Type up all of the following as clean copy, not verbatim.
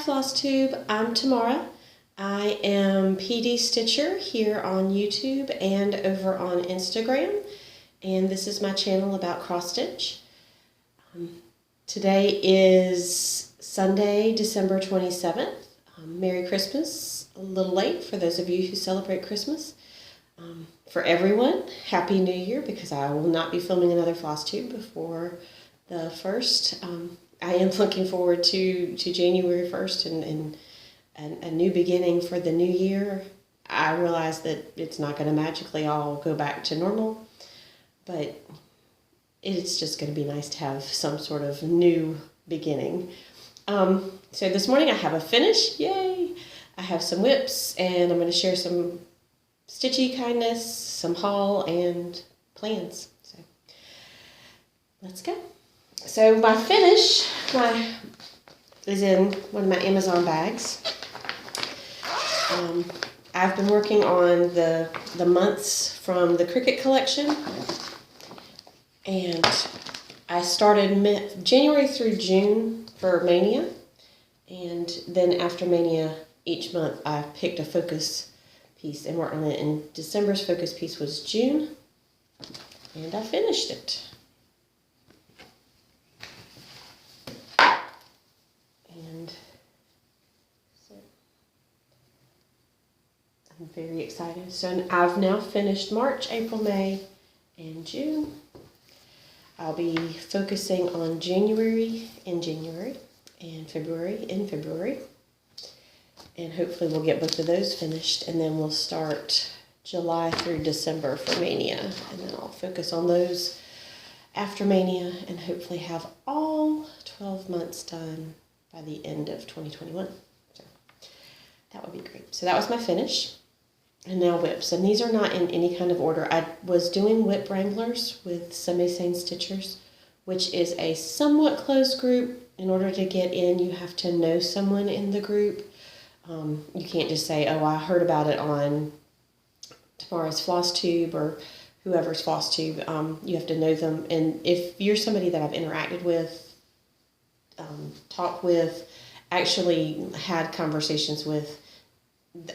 Flosstube, I'm Tamara. I am PD Stitcher here on YouTube and over on Instagram, and this is my channel about cross stitch. Today is Sunday, December 27th. Merry Christmas, a little late for those of you who celebrate Christmas. For everyone, Happy New Year, because I will not be filming another Flosstube before the 1st. I am looking forward to January 1st and a new beginning for the new year. I realize that it's not going to magically all go back to normal, but it's just going to be nice to have some sort of new beginning. So this morning I have a finish, yay! I have some whips, and I'm going to share some Stitchy Kindness, some haul, and plans. So let's go. So my finish is in one of my Amazon bags. I've been working on the months from the Cricut collection, and I started January through June for Mania, and then after Mania each month I picked a focus piece and worked on it, and December's focus piece was June, and I finished it. And so I'm very excited. So I've now finished March, April, May, and June. I'll be focusing on January in January and February in February. And hopefully we'll get both of those finished, and then we'll start July through December for Mania, and then I'll focus on those after Mania and hopefully have all 12 months done by the end of 2021. So that would be great. So that was my finish. And now whips. And these are not in any kind of order. I was doing whip wranglers with Semi-Sane Stitchers, which is a somewhat closed group. In order to get in, you have to know someone in the group. You can't just say, oh, I heard about it on Tamara's Flosstube or whoever's Flosstube. You have to know them. And if you're somebody that I've interacted with, talked with, actually had conversations with,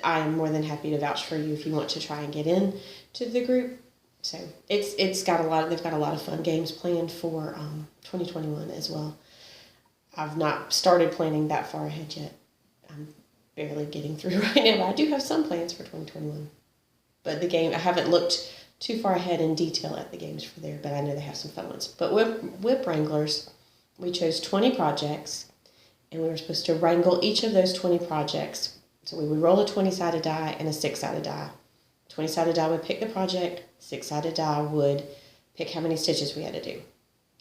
I am more than happy to vouch for you if you want to try and get in to the group. So they've got a lot of fun games planned for 2021 as well. I've not started planning that far ahead yet. I'm barely getting through right now, but I do have some plans for 2021. But I haven't looked too far ahead in detail at the games for there, but I know they have some fun ones. But whip wranglers, we chose 20 projects, and we were supposed to wrangle each of those 20 projects. So we would roll a 20-sided die and a 6-sided die. 20-sided die would pick the project, 6-sided die would pick how many stitches we had to do.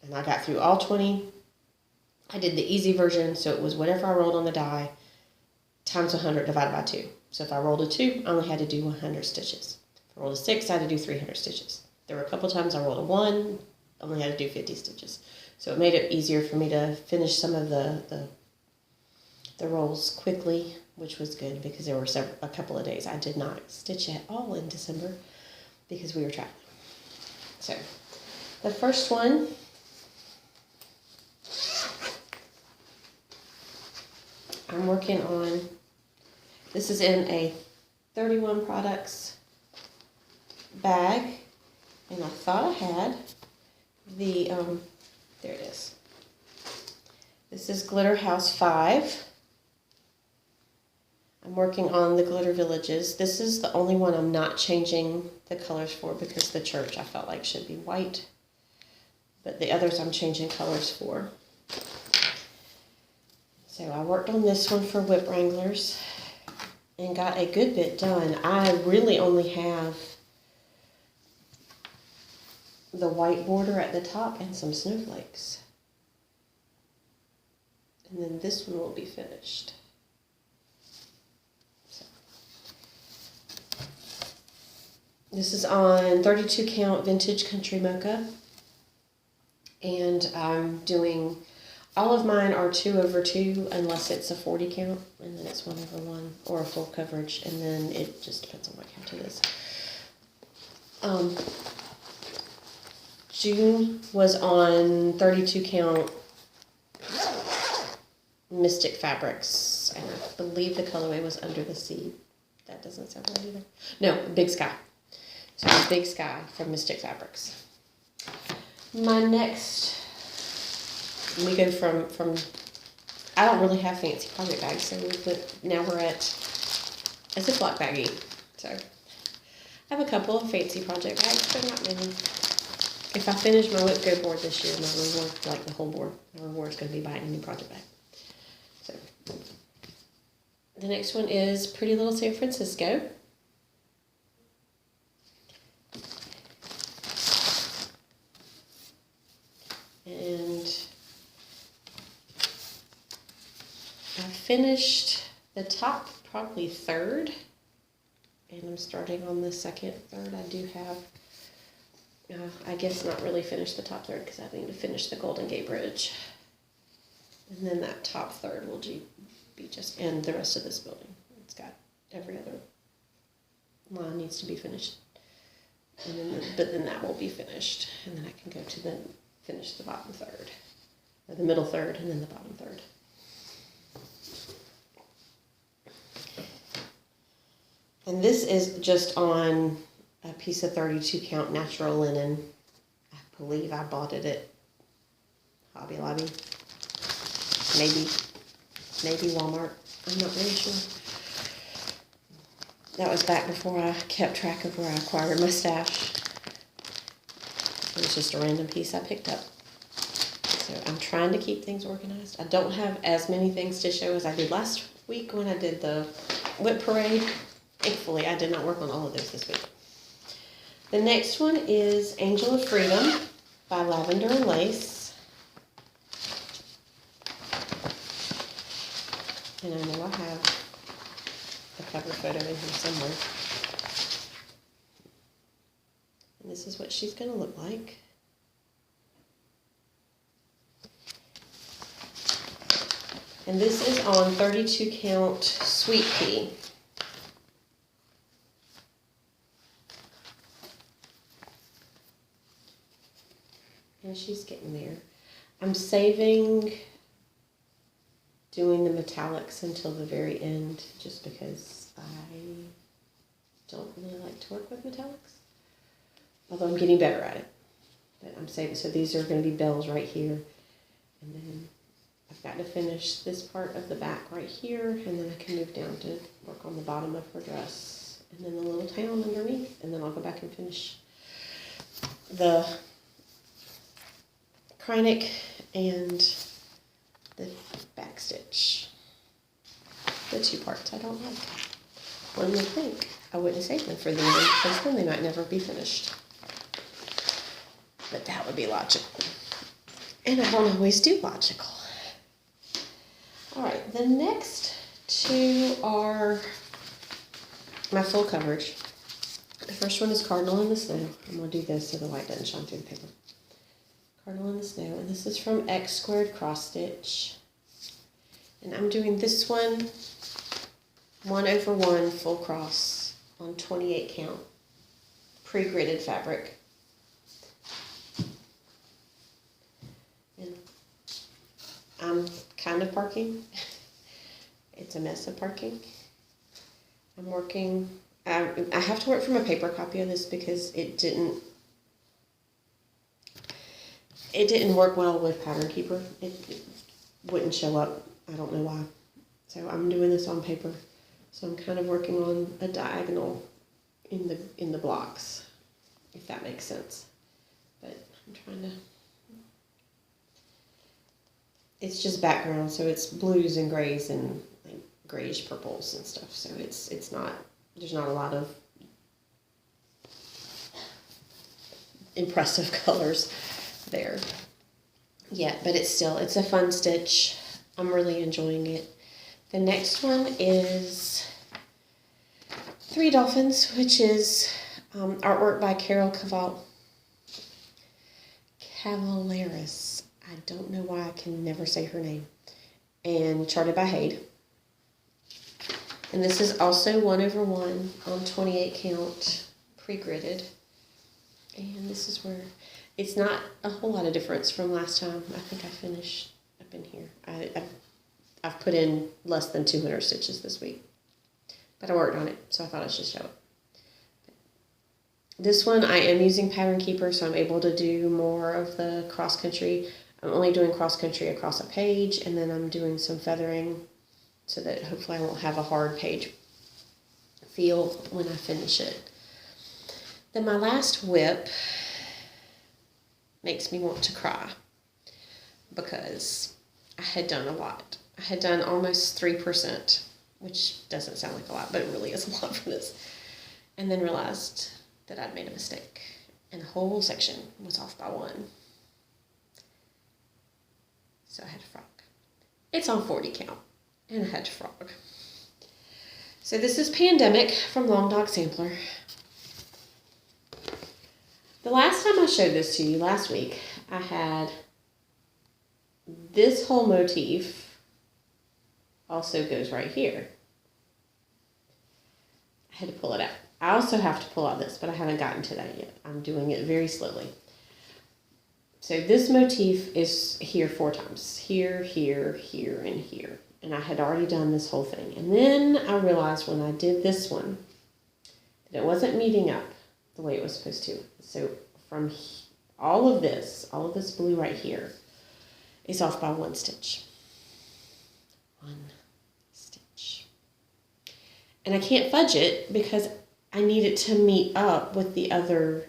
And I got through all 20. I did the easy version, so it was whatever I rolled on the die times 100 divided by 2. So if I rolled a 2, I only had to do 100 stitches. If I rolled a 6, I had to do 300 stitches. There were a couple times I rolled a 1, I only had to do 50 stitches. So it made it easier for me to finish some of the rolls quickly, which was good because there were a couple of days I did not stitch at all in December because we were traveling. So the first one I'm working on, this is in a 31 products bag, and I thought I had the, there it is. This is Glitter House 5. I'm working on the Glitter Villages. This is the only one I'm not changing the colors for because the church I felt like should be white, but the others I'm changing colors for. So I worked on this one for whip wranglers and got a good bit done. I really only have the white border at the top and some snowflakes. And then this one will be finished. So this is on 32 count vintage country mocha. And I'm doing, all of mine are 2/2 unless it's a 40 count, and then it's 1/1 or a full coverage, and then it just depends on what count it is. June was on 32 count Mystic Fabrics, and I believe the colorway was Under the Sea. That doesn't sound right either. No, Big Sky. So it's Big Sky from Mystic Fabrics. My next, we go from I don't really have fancy project bags, so now we're at a Ziploc baggie. So I have a couple of fancy project bags, but not many. If I finish my Whip Go board this year, my reward, like the whole board, my reward is going to be buying a new project bag. So the next one is Pretty Little San Francisco. And I finished the top probably third, and I'm starting on the second third. I do have, I guess not really finished the top third because I need to finish the Golden Gate Bridge. And then that top third will be just, and the rest of this building. It's got every other line needs to be finished. And then, but then that will be finished. And then I can go to finish the bottom third, or the middle third, and then the bottom third. And this is just on a piece of 32 count natural linen. I believe I bought it at Hobby Lobby. Maybe Walmart. I'm not really sure. That was back before I kept track of where I acquired my stash. It was just a random piece I picked up. So I'm trying to keep things organized. I don't have as many things to show as I did last week when I did the whip parade. Thankfully, I did not work on all of those this week. The next one is Angel of Freedom by Lavender and Lace. And I know I have a cover photo in here somewhere. And this is what she's going to look like. And this is on 32 count Sweet Pea. And she's getting there. I'm saving doing the metallics until the very end just because I don't really like to work with metallics. Although I'm getting better at it. But I'm saving, so these are going to be bells right here. And then I've got to finish this part of the back right here, and then I can move down to work on the bottom of her dress. And then the little town underneath, and then I'll go back and finish the Krynic and the back stitch. The two parts I don't like. One would think I wouldn't save them for the end because then they might never be finished. But that would be logical. And I don't always do logical. Alright, the next two are my full coverage. The first one is Cardinal in the Snow. I'm going to do this so the light doesn't shine through the paper. Cardinal in the Snow, and this is from X Squared Cross Stitch. And I'm doing this one 1/1 full cross on 28 count pre-gridded fabric. And I'm kind of parking. It's a mess of parking. I'm working, I have to work from a paper copy of this because it didn't work well with Pattern Keeper. It wouldn't show up. I don't know why. So I'm doing this on paper. So I'm kind of working on a diagonal in the blocks, if that makes sense. But I'm trying to. It's just background, so it's blues and grays and like grayish purples and stuff. So it's not. There's not a lot of impressive colors there yet, but it's a fun stitch. I'm really enjoying it. The next one is Three Dolphins, which is artwork by Carol Cavaleris. I don't know why I can never say her name. And charted by Haid. And this is also 1/1 on 28 count pre-gridded. And this is where it's not a whole lot of difference from last time. I think I finished up in here. I've put in less than 200 stitches this week. But I worked on it, so I thought I should show it. This one I am using Pattern Keeper, so I'm able to do more of the cross country. I'm only doing cross country across a page, and then I'm doing some feathering so that hopefully I won't have a hard page feel when I finish it. Then my last whip makes me want to cry because I had done a lot. I had done almost 3%, which doesn't sound like a lot, but it really is a lot for this. And then realized that I'd made a mistake, and the whole section was off by 1. So I had to frog. It's on 40 count, and I had to frog. So this is Pandemic from Long Dog Sampler. The last time I showed this to you, last week, I had this whole motif also goes right here. I had to pull it out. I also have to pull out this, but I haven't gotten to that yet. I'm doing it very slowly. So this motif is here 4 times. Here, here, here, and here. And I had already done this whole thing. And then I realized when I did this one that it wasn't meeting up the way it was supposed to. So from all of this blue right here is off by 1 stitch. 1 stitch. And I can't fudge it because I need it to meet up with the other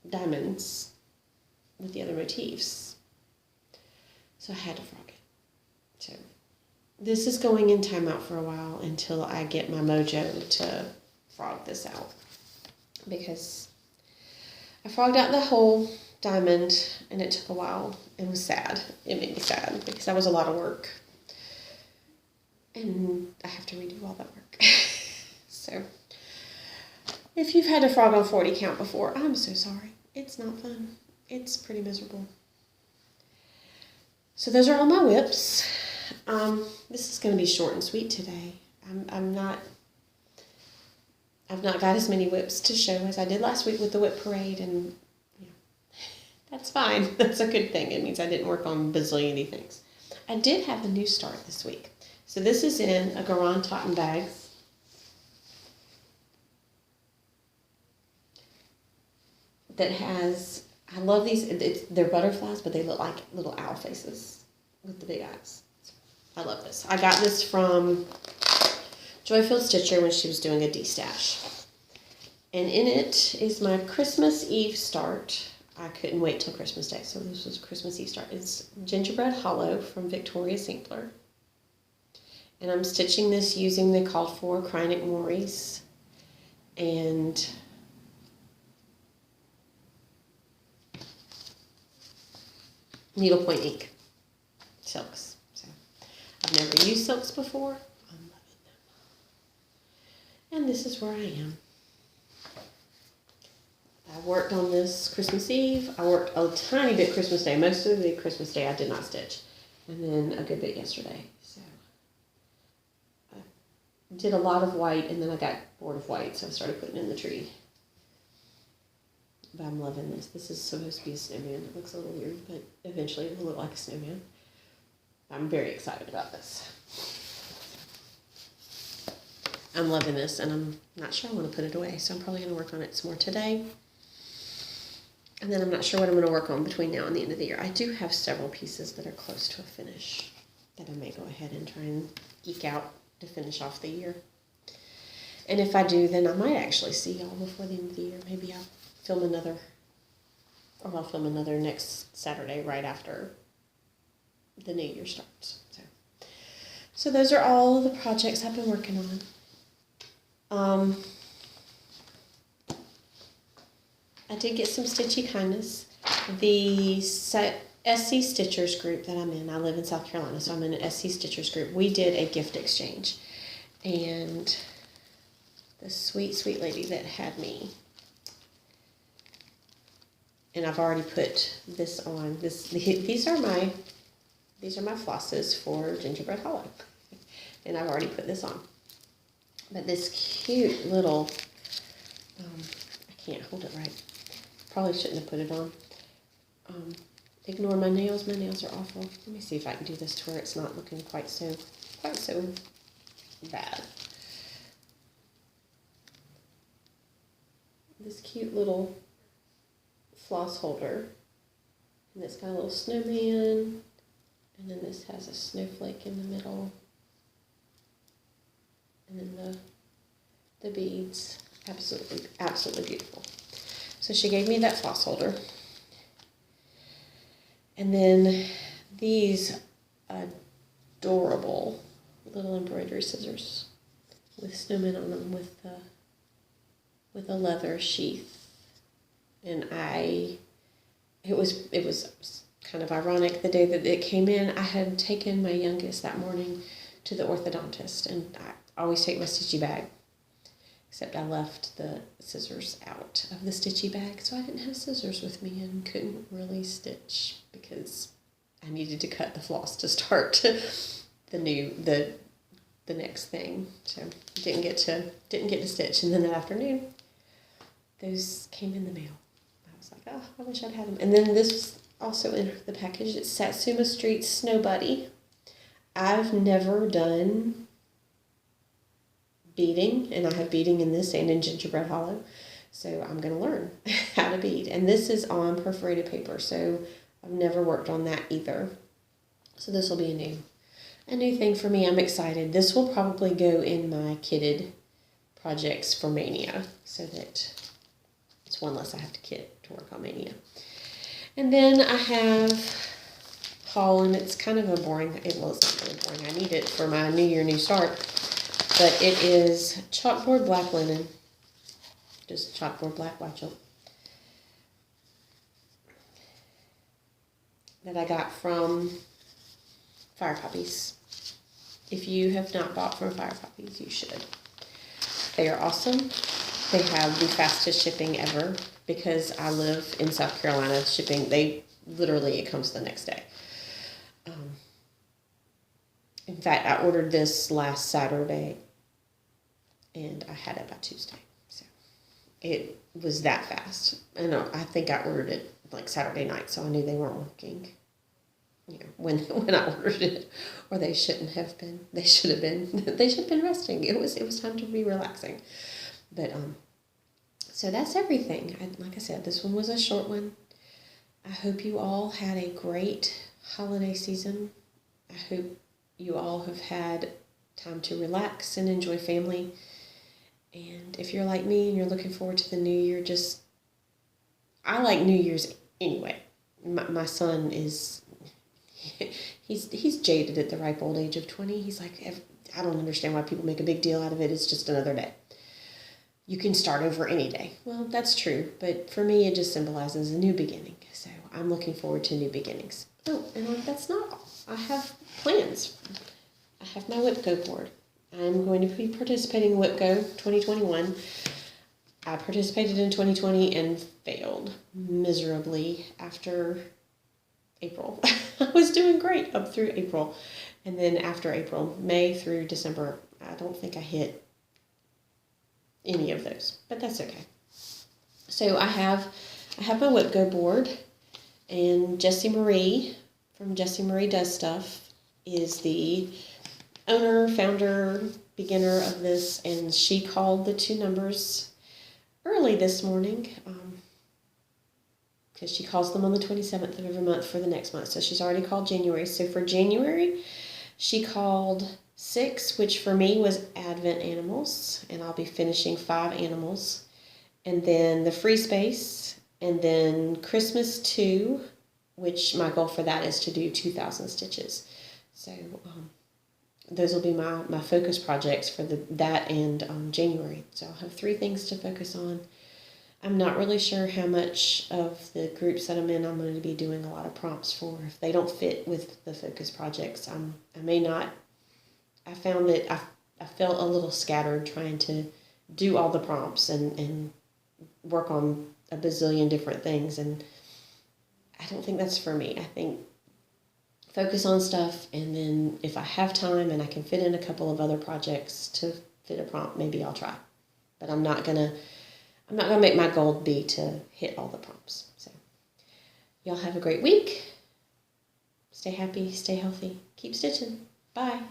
diamonds, with the other motifs. So I had to frog it. So this is going in timeout for a while until I get my mojo to frog this out. Because I frogged out the whole diamond and it took a while. It was sad. It made me sad because that was a lot of work. And I have to redo all that work. So if you've had to frog on 40 count before, I'm so sorry. It's not fun. It's pretty miserable. So those are all my whips. This is going to be short and sweet today. I've not got as many whips to show as I did last week with the whip parade, and yeah, that's fine. That's a good thing. It means I didn't work on bazillion things. I did have a new start this week. So this is in a Garan Totten bags. That has, I love these, they're butterflies, but they look like little owl faces with the big eyes. I love this. I got this from Joyfield Stitcher when she was doing a D-stash. And in it is my Christmas Eve start. I couldn't wait till Christmas Day, so this was Christmas Eve start. It's Gingerbread Hollow from Victoria Sampler. And I'm stitching this using the called for Krynic Moris and needlepoint ink silks. So I've never used silks before. I'm loving them. And this is where I am. I worked on this Christmas Eve. I worked a tiny bit Christmas Day. Most of the Christmas Day I did not stitch. And then a good bit yesterday. So I did a lot of white and then I got bored of white, so I started putting in the tree. But I'm loving this. This is supposed to be a snowman. It looks a little weird, but eventually it will look like a snowman. I'm very excited about this. I'm loving this, and I'm not sure I want to put it away, so I'm probably going to work on it some more today. And then I'm not sure what I'm going to work on between now and the end of the year. I do have several pieces that are close to a finish that I may go ahead and try and eke out to finish off the year. And if I do, then I might actually see y'all before the end of the year. Maybe I'll film another, or I'll film another next Saturday right after the new year starts. So those are all the projects I've been working on. I did get some Stitchy Kindness. The SC Stitchers group that I'm in, I live in South Carolina, so I'm in an SC Stitchers group. We did a gift exchange, and the sweet, sweet lady that had me, and I've already put this on. These are my flosses for Gingerbread Hollow, and I've already put this on. But this cute little, I can't hold it right. Probably shouldn't have put it on. ignore my nails. My nails are awful. Let me see if I can do this to where it's not looking quite so bad. This cute little floss holder, and it's got a little snowman, and then this has a snowflake in the middle, and then the beads. Absolutely beautiful. So she gave me that floss holder. And then these adorable little embroidery scissors with snowmen on them with a leather sheath. And it was kind of ironic the day that it came in. I had taken my youngest that morning to the orthodontist, and I always take my Stitchy bag. Except I left the scissors out of the Stitchy bag, so I didn't have scissors with me and couldn't really stitch because I needed to cut the floss to start the next thing. So didn't get to stitch. And then that afternoon, those came in the mail. I was like, oh, I wish I'd had them. And then this was also in the package. It's Satsuma Street Snow Buddy. I've never done beading, and I have beading in this and in Gingerbread Hollow, so I'm going to learn how to bead. And this is on perforated paper, so I've never worked on that either. So this will be a new thing for me. I'm excited. This will probably go in my kitted projects for Mania, so that it's one less I have to kit to work on Mania. And then I have haul, and it's kind of a boring, it's not really boring. I need it for my New Year, New Start. But it is chalkboard black linen, just chalkboard black white chalk, that I got from Fire Poppies. If you have not bought from Fire Poppies, you should. They are awesome. They have the fastest shipping ever because I live in South Carolina. Shipping, it comes the next day. In fact, I ordered this last Saturday, and I had it by Tuesday. So it was that fast. And I think I ordered it like Saturday night, so I knew they weren't working, when I ordered it, or they shouldn't have been. They should have been. They should have been resting. It was time to be relaxing. But so that's everything. Like I said, this one was a short one. I hope you all had a great holiday season. I hope you all have had time to relax and enjoy family. And if you're like me and you're looking forward to the new year, I like New Year's anyway. My son is, he's jaded at the ripe old age of 20. He's like, I don't understand why people make a big deal out of it. It's just another day. You can start over any day. Well, that's true. But for me, it just symbolizes a new beginning. So I'm looking forward to new beginnings. Oh, and that's not all. I have plans. I have my WhipGo board. I'm going to be participating in WhipGo 2021. I participated in 2020 and failed miserably after April. I was doing great up through April. And then after April, May through December, I don't think I hit any of those. But that's okay. So I have my WhipGo board, and Jessie Marie from Jessie Marie Does Stuff is the owner, founder, beginner of this, and she called the two numbers early this morning because she calls them on the 27th of every month for the next month. So she's already called January. So for January, she called 6, which for me was Advent Animals, and I'll be finishing 5 animals. And then the Free Space, and then Christmas 2, which my goal for that is to do 2,000 stitches. So those will be my focus projects for that and January. So I'll have 3 things to focus on. I'm not really sure how much of the groups that I'm in I'm going to be doing a lot of prompts for. If they don't fit with the focus projects, I may not. I found that I felt a little scattered trying to do all the prompts and work on a bazillion different things, and I don't think that's for me. I think focus on stuff, and then if I have time and I can fit in a couple of other projects to fit a prompt, maybe I'll try. But I'm not gonna make my goal be to hit all the prompts. So Y'all have a great week. Stay happy, stay healthy, keep stitching. Bye.